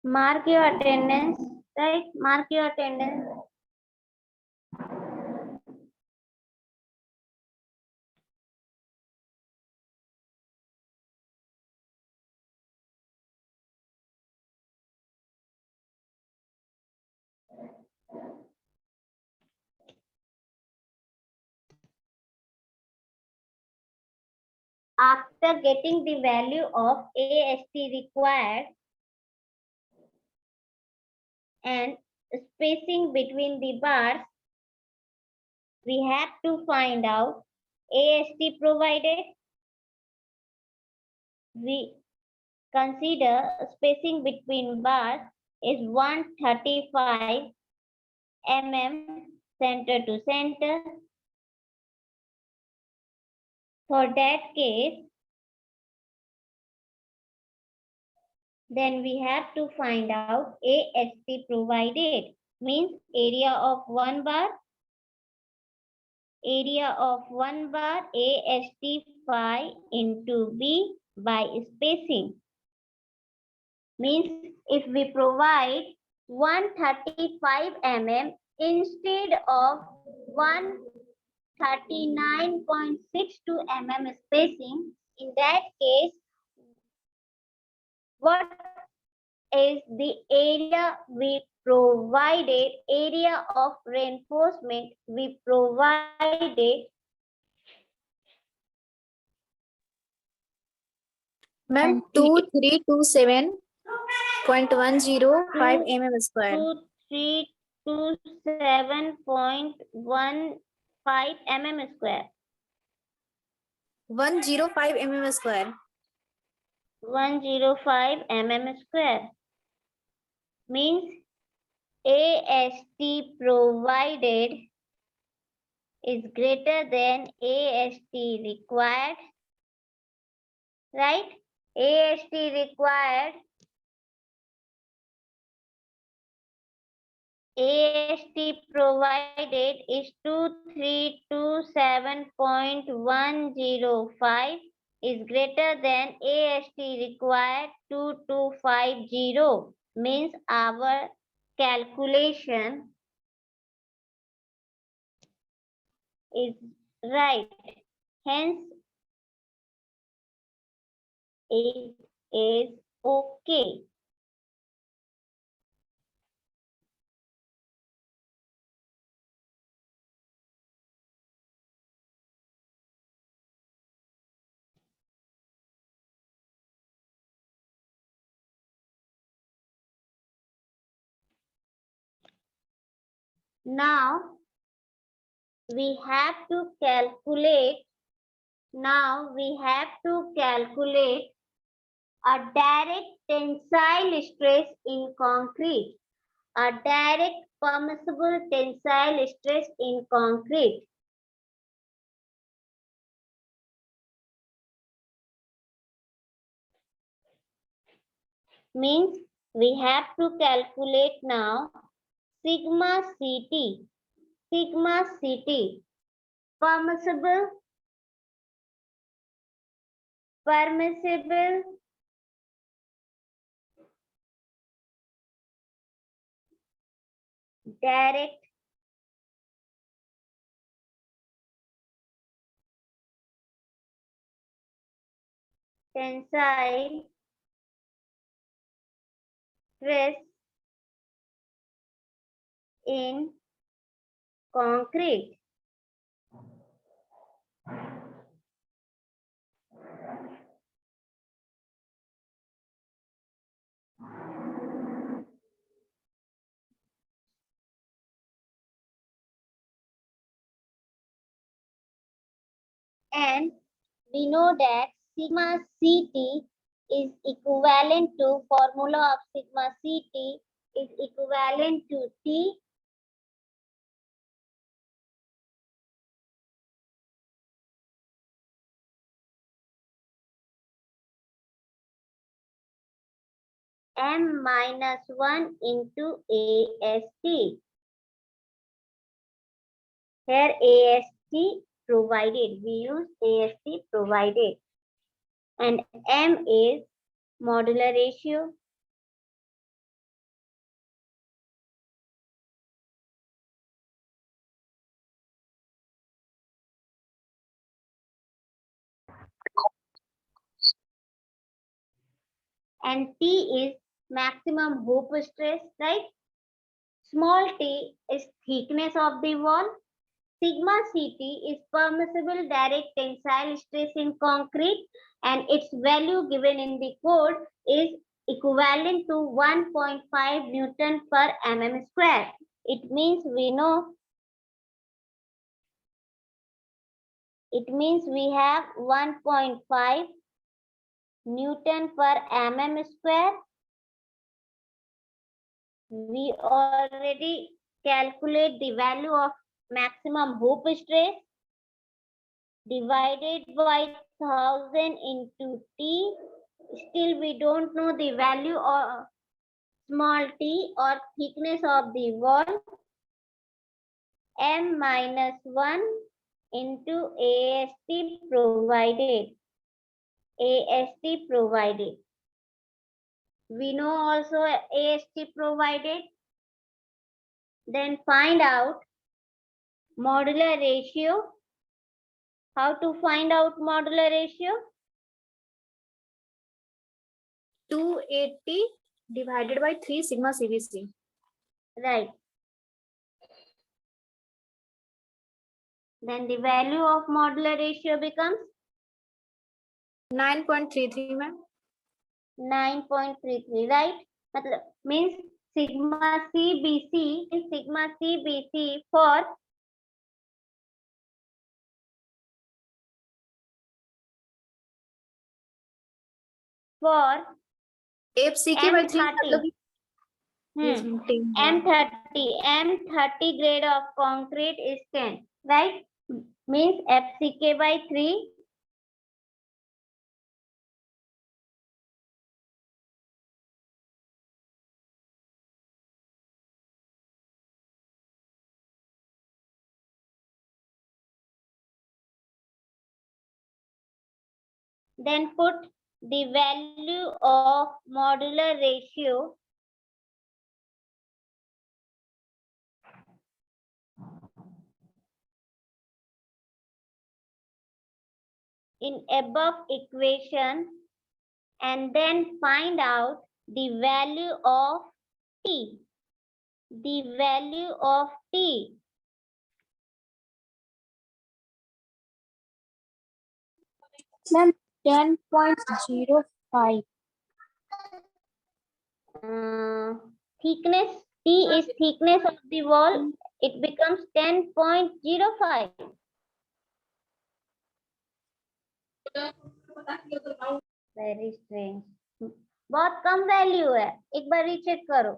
Mark your attendance, right? Mark your attendance. After getting the value of AST required and spacing between the bars, we have to find out AST provided. We consider spacing between bars is 135 mm center to center. For that case, then we have to find out AST provided, means area of one bar AST phi into B by spacing. Means if we provide 135 mm instead of 139.62 mm spacing, in that case, what is the area we provided, area of reinforcement we provided? Ma'am, 2327.105 mm square. 2327.15 mm square. 105 mm square. 105 mm square. Means AST provided is greater than AST required, right? AST required, AST provided is 2327.105 is greater than AST required 2250, means our calculation is right. Hence, it is okay. Now, we have to calculate a direct tensile stress in concrete, a direct permissible tensile stress in concrete. Means we have to calculate now sigma CT. sigma Ct, permissible direct tensile stress in concrete. And we know that sigma Ct is equivalent to formula of sigma Ct is equivalent to T m minus 1 into AST. Here AST provided, we use AST provided, and m is modular ratio. And T is maximum hoop stress, right? Small t is thickness of the wall. Sigma Ct is permissible direct tensile stress in concrete, and its value given in the code is equivalent to 1.5 Newton per mm square. It means we have 1.5 Newton per mm square. We already calculate the value of maximum hoop stress divided by 1000 into T. Still we don't know the value of small t or thickness of the wall. M minus 1 into AST provided. AST provided. We know also AST provided. Then find out modular ratio. How to find out modular ratio? 280 divided by 3 sigma CVC. Right. Then the value of modular ratio becomes 9.33, ma'am. 9.33, right? Means sigma CBC is sigma CBC for FCK by 3 M30. M30 grade of concrete is 10, right? Means FCK by 3. Then put the value of modular ratio in above equation and then find out the value of T. The value of T. Ma'am, 10.05. Thickness, T is thickness of the wall. It becomes 10.05. Very strange. बहुत कम value है, एक बार recheck करो.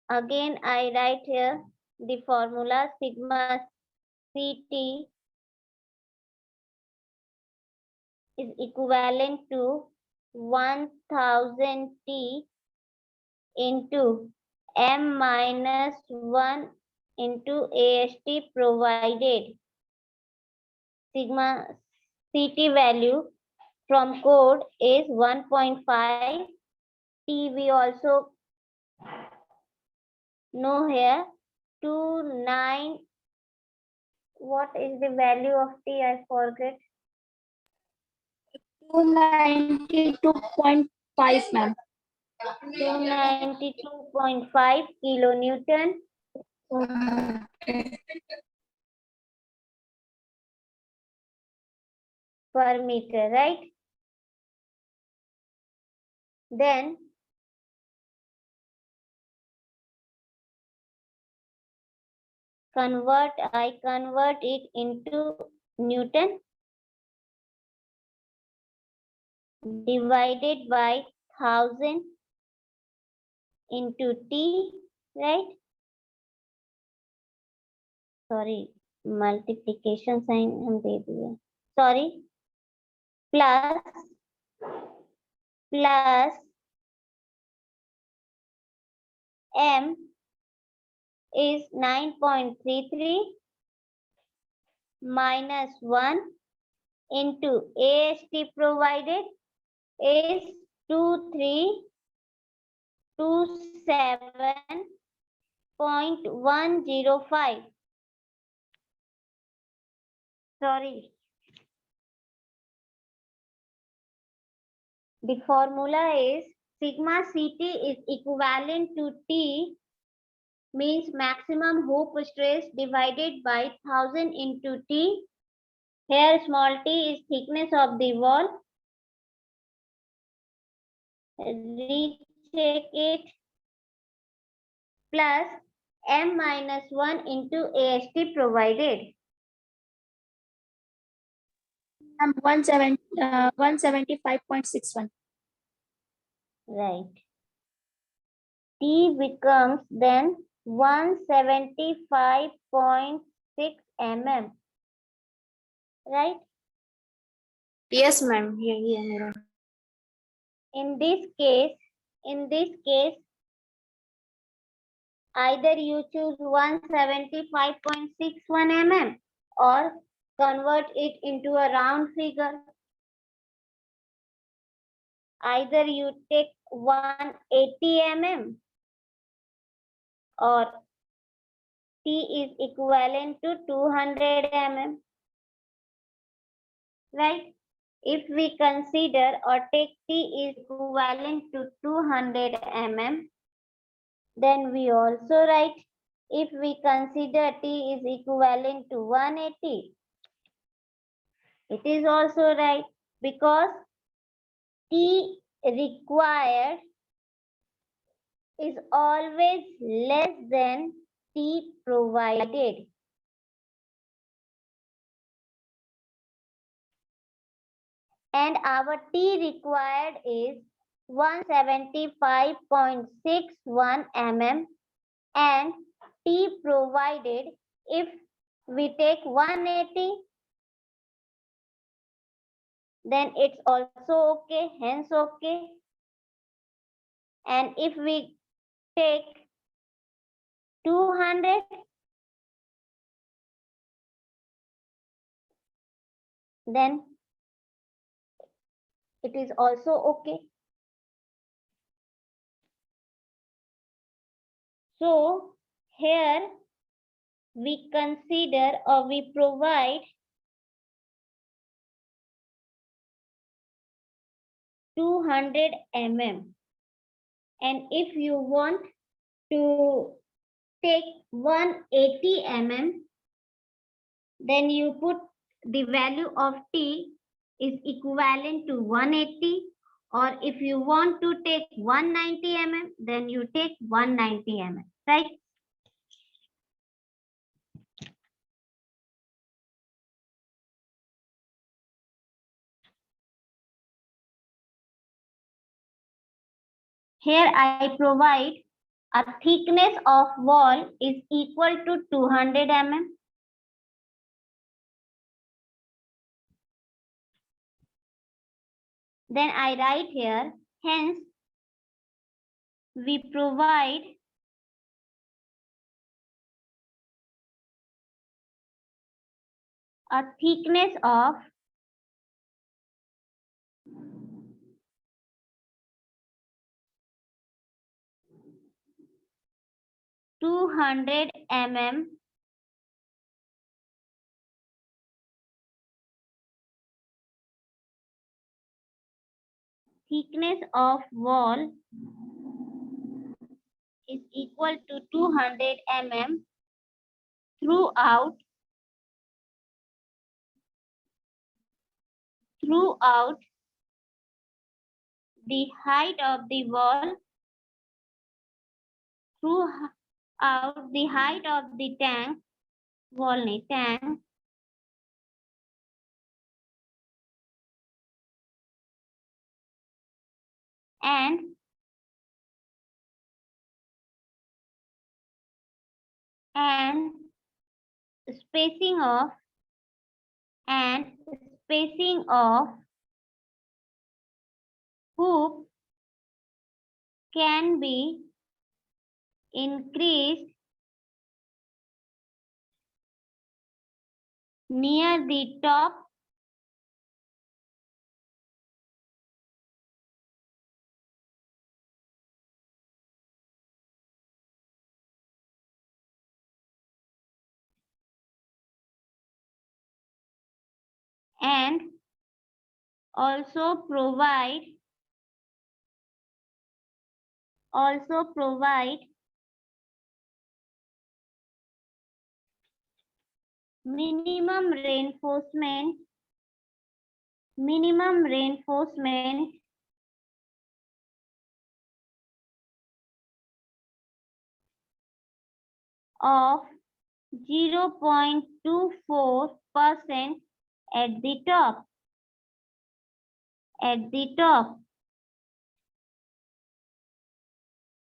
Again, I write here the formula sigma Ct is equivalent to 1000 T into m minus 1 into AST provided. Sigma CT value from code is 1.5. T we also know here 29. What is the value of T? I forget. 292.5, ma'am. 292.5 kilonewton per meter, right? Then I convert it into Newton divided by 1000 into T, right? Sorry, multiplication sign हम दे दिए. Sorry, plus M is 9.33 minus 1 into AST provided is 2327.105. Sorry. The formula is sigma CT is equivalent to T means maximum hoop stress divided by 1000 into T. Here small t is thickness of the wall. Recheck it plus m minus 1 into AST provided. 175.61. Right. T becomes then 175.6 mm. Right? Yes, ma'am. Here. In this case, either you choose 175.61 mm or convert it into a round figure. Either you take 180 mm or T is equivalent to 200 mm. Right? If we consider or take T is equivalent to 200 mm, then we also write if we consider T is equivalent to 180, it is also right because T required is always less than T provided. And our T required is 175.61 mm and T provided, if we take 180, then it's also okay, hence okay. And if we take 200, then it is also okay. So here we consider or we provide 200 mm. And if you want to take 180 mm, then you put the value of T is equivalent to 180, or if you want to take 190 mm, then you take 190 mm, right? Here I provide a thickness of wall is equal to 200 mm. Then I write here, hence we provide a thickness of 200 mm thickness of wall is equal to 200 mm throughout the height of the wall, throughout the height of the tank, wall नहीं tank, and spacing of hoop can be increased near the top and also provide minimum reinforcement of 0.24% at the top.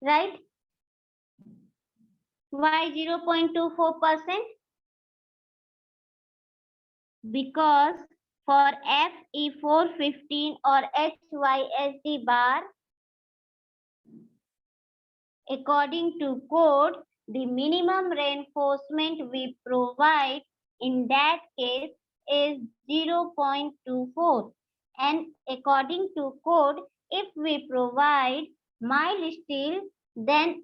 Right? Why 0.24%? Because for FE415 or HYSD bar, according to code, the minimum reinforcement we provide in that case is 0.24. And according to code, if we provide mild steel, then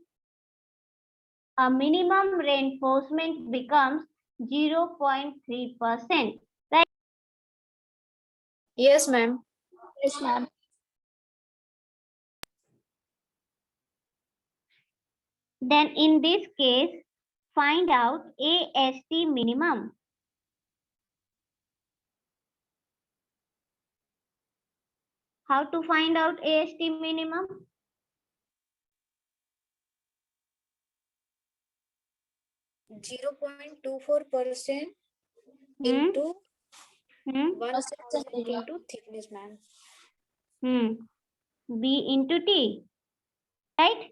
a minimum reinforcement becomes 0.3%. Right? Yes, ma'am. Yes, ma'am. Then in this case, find out AST minimum. How to find out AST minimum? 0.24% into 1% into thickness, ma'am. B into T. Right?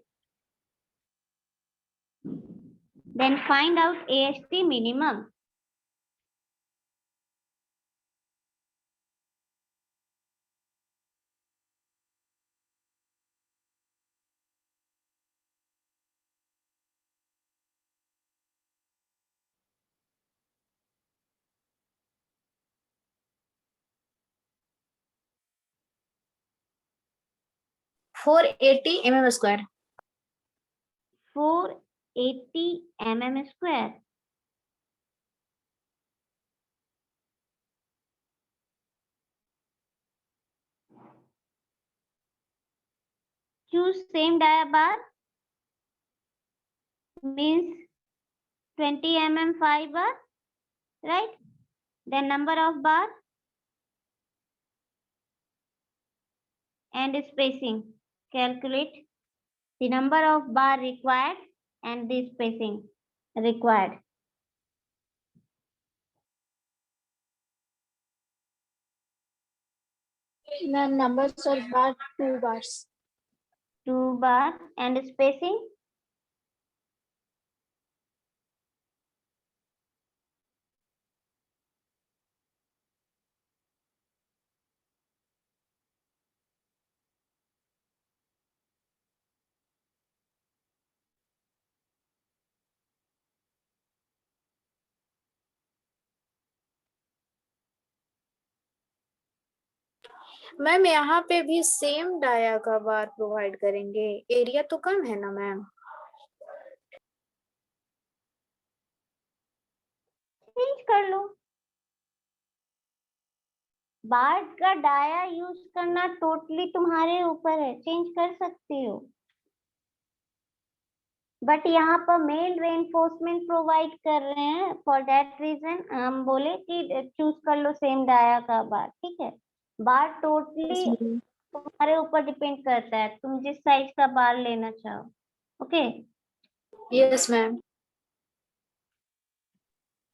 Then find out AST minimum. Four 80 mm square. 480 mm square. Choose same dia bar. Means 20 mm fiber. Right? Then number of bar and spacing. Calculate the number of bar required and the spacing required. Ma'am, numbers are bar 2 bars. 2 bar and spacing. Ma'am यहाँ पे भी same dia का बार provide करेंगे, area तो कम है ना ma'am. Change कर लो। बार का डाया यूज करना टोटली तुम्हारे ऊपर है, चेंज कर सकती हो। बट यहाँ पर मेन रेनफोर्समेंट प्रोवाइड कर रहे हैं, फॉर दैट रीजन हम बोले कि चूज कर लो सेम डाया का बार, ठीक है। बार टोटली तुम्हारे ऊपर डिपेंड करता है, तुम जिस साइज का बार लेना चाहो। Okay. Yes ma'am.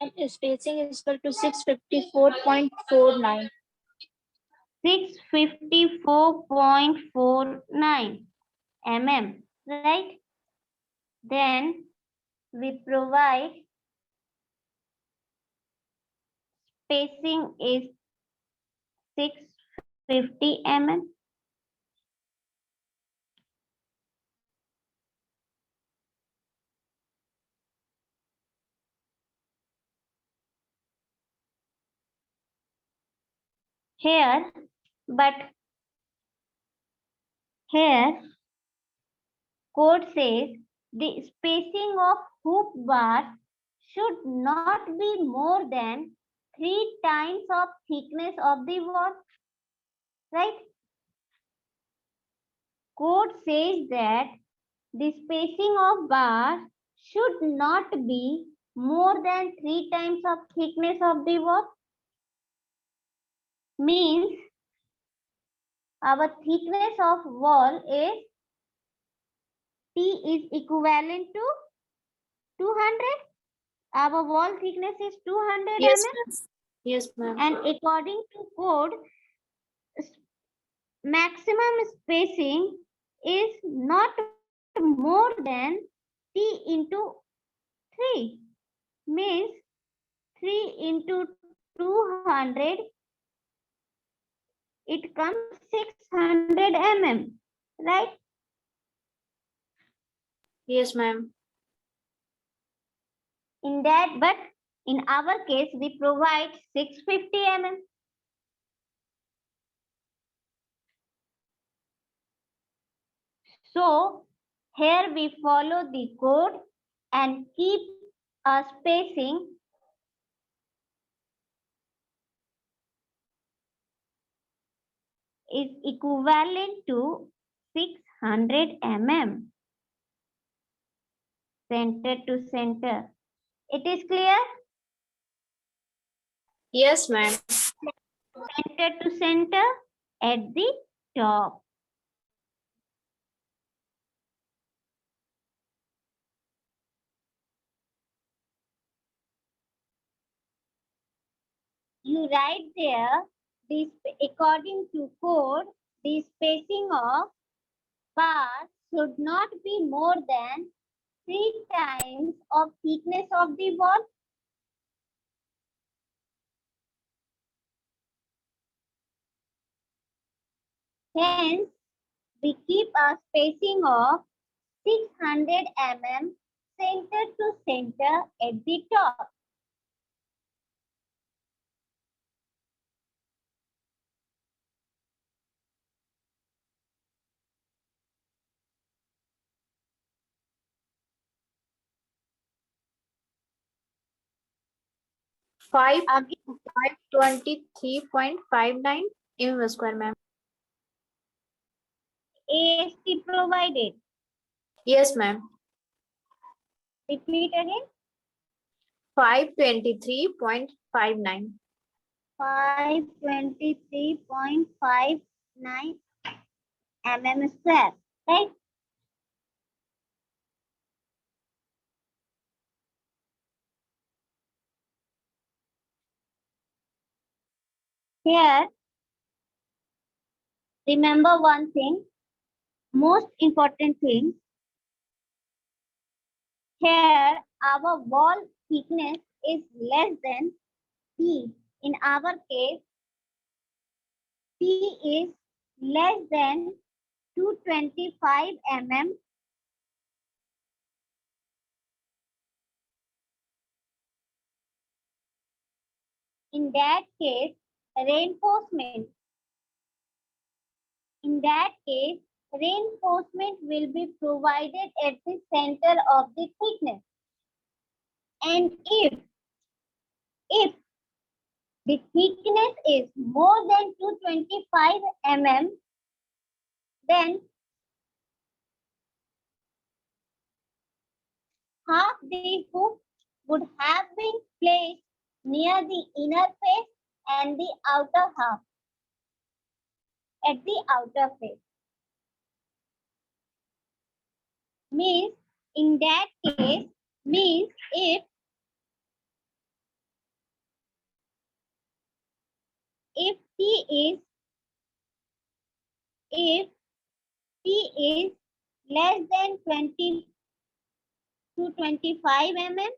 Spacing is equal to 654.49। 654.49 mm, right? Then we provide spacing is 650 mm. Here, but here code says the spacing of hoop bar should not be more than 3 times of thickness of the wall, right? Code says that the spacing of bar should not be more than 3 times of thickness of the wall. Means our thickness of wall is T is equivalent to 200. Our wall thickness is 200 Yes mm. ma'am. Yes ma'am. And according to code, maximum spacing is not more than T into 3. Means 3 into 200, it comes 600 mm, right? Yes ma'am. In that, but in our case, we provide 650 mm. So here we follow the code and keep a spacing is equivalent to 600 mm. Center to center. It is clear? Yes ma'am. Center to center at the top. You write there, this according to code, the spacing of bars should not be more than 3 times of thickness of the wall. Hence, we keep a spacing of 600 mm center to center at the top. Five Again, 523.59 mm square ma'am. AST provided. Yes ma'am. Repeat again. 523.59. 523.59 mm square, right? Here, remember one thing, most important thing. Here, our wall thickness is less than T. In our case, T is less than 225 mm. In that case, reinforcement In that case, reinforcement will be provided at the center of the thickness. And if the thickness is more than 225 mm, then half the hook would have been placed near the inner face and the outer half at the outer face. Means in that case, means if T is less than 20 to 25 mm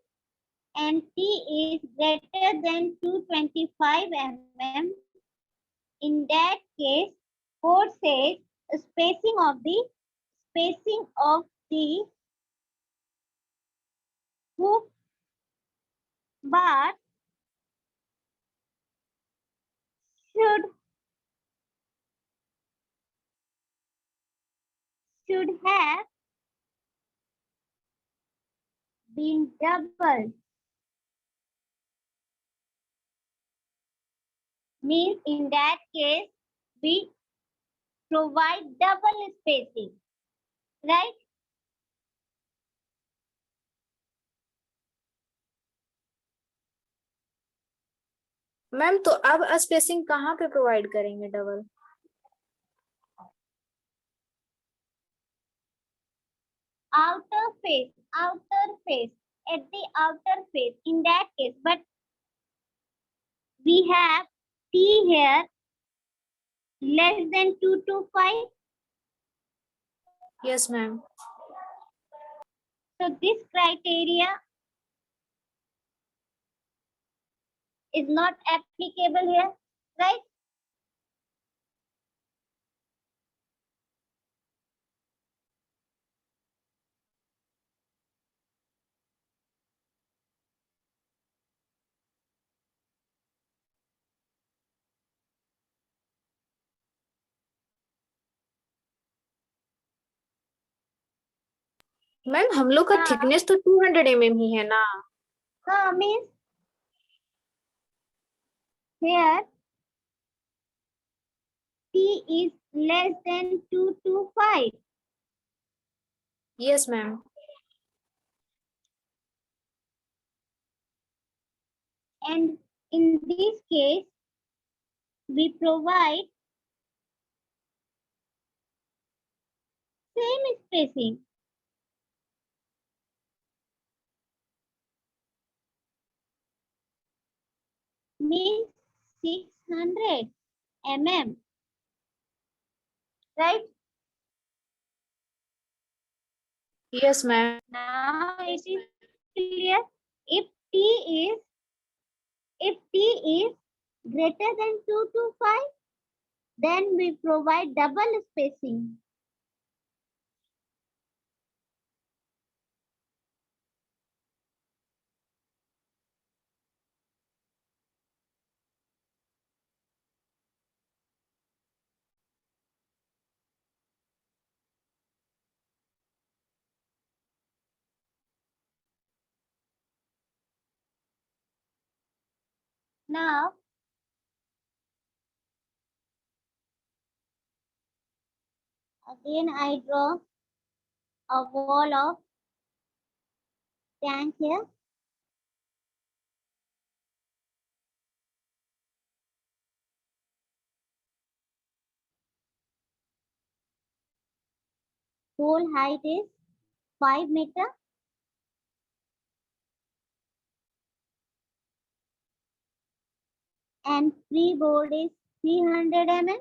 and T is greater than 225 mm, in that case, code says spacing of the hook bar should have been doubled. Means in that case, we provide double spacing, right? Ma'am तो अब spacing कहाँ पे provide करेंगे double? Outer face, at the outer face in that case, but we have T here less than 225. Yes, ma'am. So this criteria is not applicable here, right? Ma'am हम लोग का thickness तो 200 mm ही है ना? हाँ, means here T is less than 225. Yes, ma'am. And in this case, we provide same spacing. Means 600 mm, right? Yes, ma'am. Now it is clear. If T is greater than 225, then we provide double spacing. Now, again I draw a wall of tank here. Whole height is 5 meter. And freeboard is 300 mm.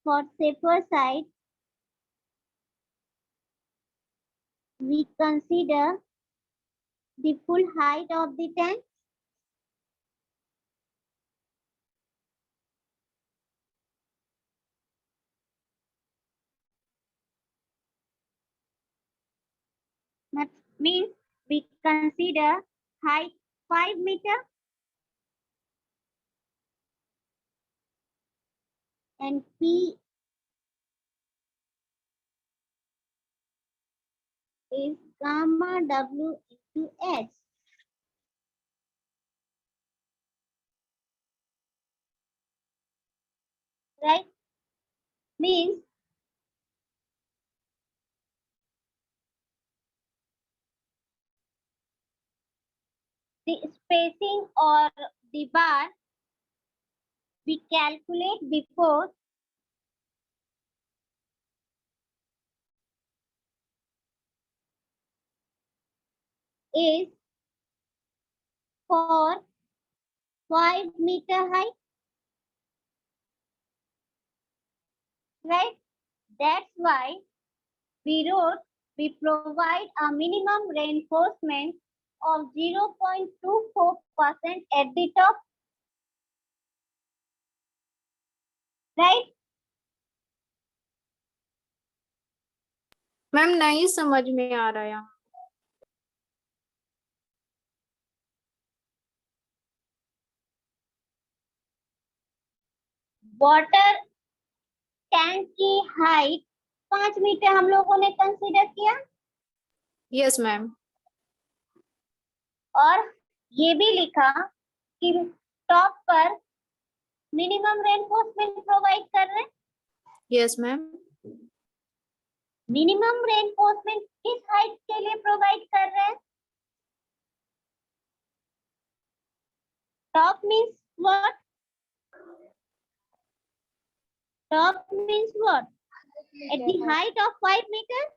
For safer side, we consider the full height of the tank. That means we consider height 5 meter. and P is gamma W into H. Right? Means the spacing or the bar we calculate before is for 5-meter height, right? That's why we wrote we provide a minimum reinforcement of 0.24% at the top, right? Ma'am नहीं समझ में आ रहा है। Water tank की height 5 metre हम लोगों ने consider किया यस मैम। और ये भी लिखा कि टॉप पर मिनिमम रेनफोर्समेंट प्रोवाइड कर रहे हैं। Yes ma'am. मिनिमम रेनफोर्समेंट किस हाइट के लिए प्रोवाइड कर रहे हैं? Top means what? Top means what? At the height of 5 meters?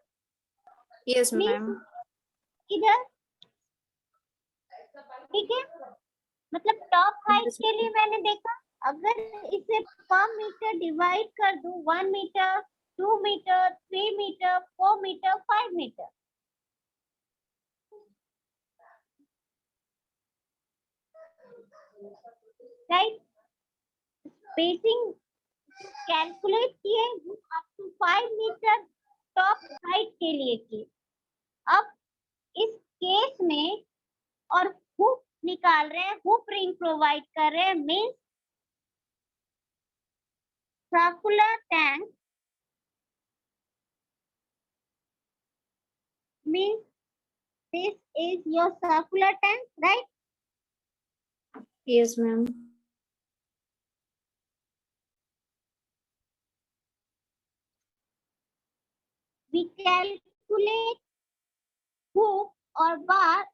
Yes ma'am. इधर ठीक है, मतलब टॉप हाइट के लिए मैंने देखा अगर इसे पर मीटर डिवाइड कर दूं 1 metre 2 metre 3 metre 4 metre 5 metre, right? Spacing calculate किए up to 5 metre top height के लिए की। अब इस केस में और हुक निकाल रहे हैं, हुक रिंग प्रोवाइड कर रहे हैं, means circular tank means this is your circular tank, right? Yes ma'am. We calculate hook or bar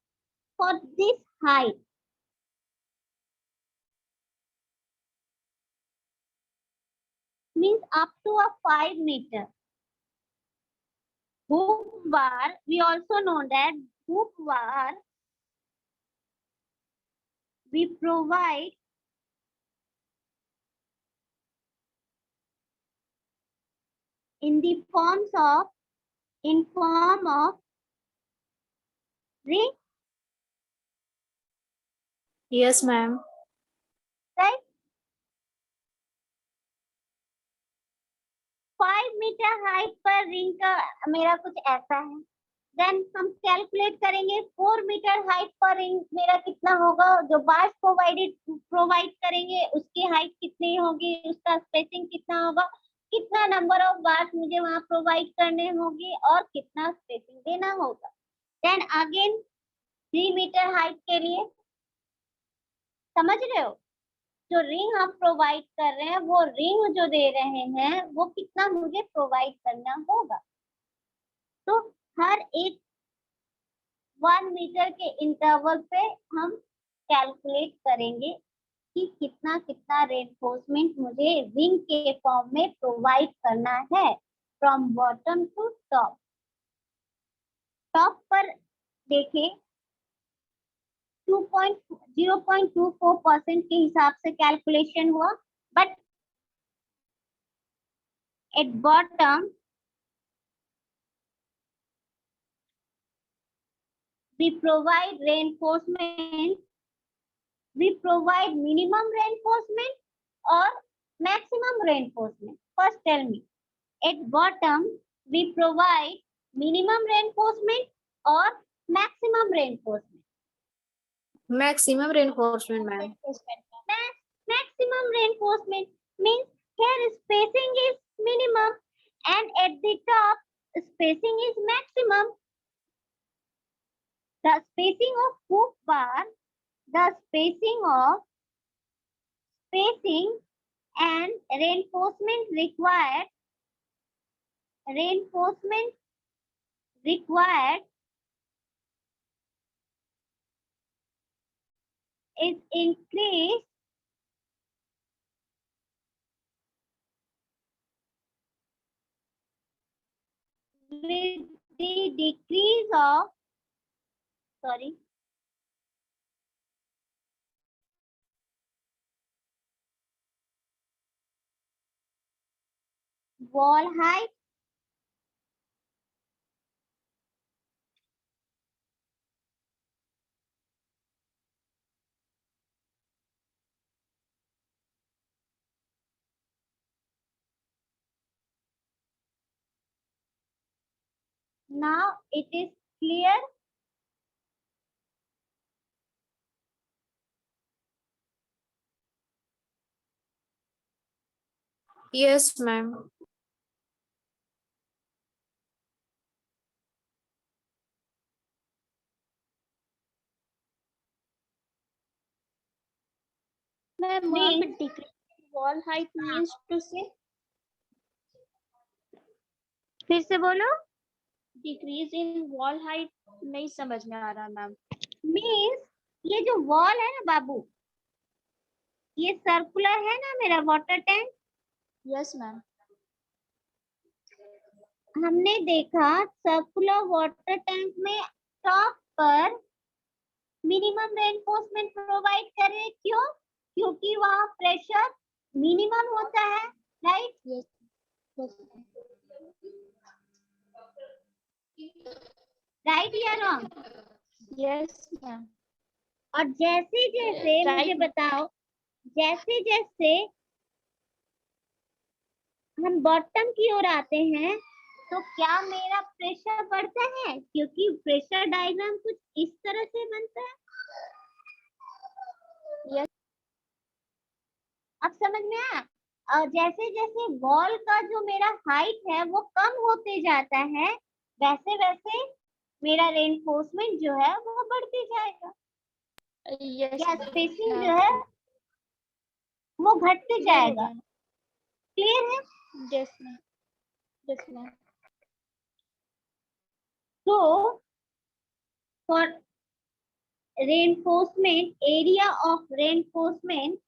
for this height. Means up to a 5 meter. Hook bar, we also know that hook bar we provide in the form of ring, yes ma'am. right? 5 meter height पर ring का मेरा कुछ ऐसा है, then हम calculate करेंगे 4 metre height पर ring मेरा कितना होगा, जो बार्स प्रोवाइड करेंगे उसकी हाइट कितनी होगी, उसका स्पेसिंग कितना होगा, कितना नंबर ऑफ बार्स मुझे वहां प्रोवाइड करने होगी और कितना स्पेसिंग देना होगा। देन अगेन 3 मीटर हाइट के लिए समझ रहे हो, जो रिंग हम प्रोवाइड कर रहे हैं वो रिंग जो दे रहे हैं वो कितना मुझे प्रोवाइड करना होगा। तो हर एक 1 मीटर के इंटरवल पे हम कैलकुलेट करेंगे कि कितना कितना रेनफोर्समेंट मुझे रिंग के फॉर्म में प्रोवाइड करना है from bottom to top. Top पर देखें 0.24% के हिसाब से कैलकुलेशन हुआ, but at bottom we provide reinforcement, we provide minimum reinforcement or maximum reinforcement. First tell me, at bottom we provide minimum reinforcement or maximum reinforcement? Maximum reinforcement ma'am. Maximum reinforcement means Here spacing is minimum and at the top spacing is maximum. The spacing of hoop bar, the spacing and reinforcement required is increased with the decrease of wall height. Now it is clear. Yes, ma'am. Ma'am वहाँ पे Means decrease wall height means टू से फिर से बोलो. Decrease in wall height नहीं समझ में आ रहा मैम. मीन्स ये जो वॉल है ना बाबू, ये सर्कुलर है ना मेरा वाटर टैंक. Yes ma'am. हमने देखा सर्कुलर वाटर टैंक में टॉप पर मिनिमम रेनफोर्समेंट प्रोवाइड कर रहे. क्यों? क्योंकि वहाँ प्रेशर मिनिमम होता है, राइट? यस राइट या रॉन्ग? Yes ma'am. और जैसे जैसे मुझे बताओ, जैसे जैसे हम बॉटम की ओर आते हैं तो क्या मेरा प्रेशर बढ़ता है? क्योंकि प्रेशर डायग्राम कुछ इस तरह से बनता है. यस. अब समझ में आया? और जैसे जैसे वॉल का जो मेरा हाइट है वो कम होते जाता है, वैसे वैसे मेरा रेनफोर्समेंट जो है वो बढ़ते जाएगा. यस या स्पेसिंग जो है वो घटते जाएगा. क्लियर है? Yes ma'am. Yes ma'am. So for reinforcement, area of reinforcement,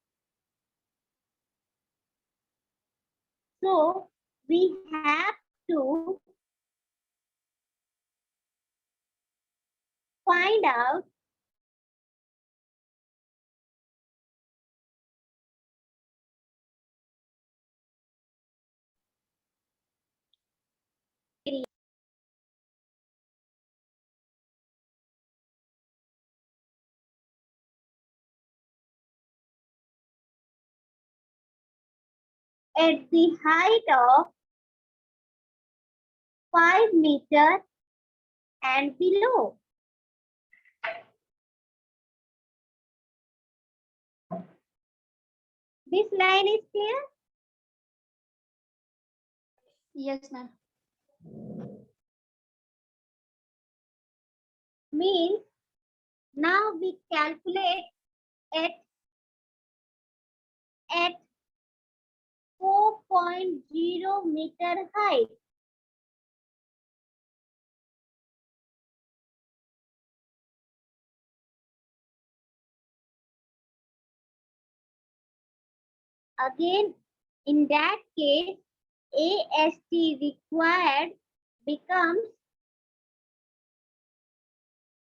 so we have to find out at the height of 5 meters and below. This line is clear? Yes ma'am. Means now we calculate at 4.0 meter height. Again, in that case, AST required becomes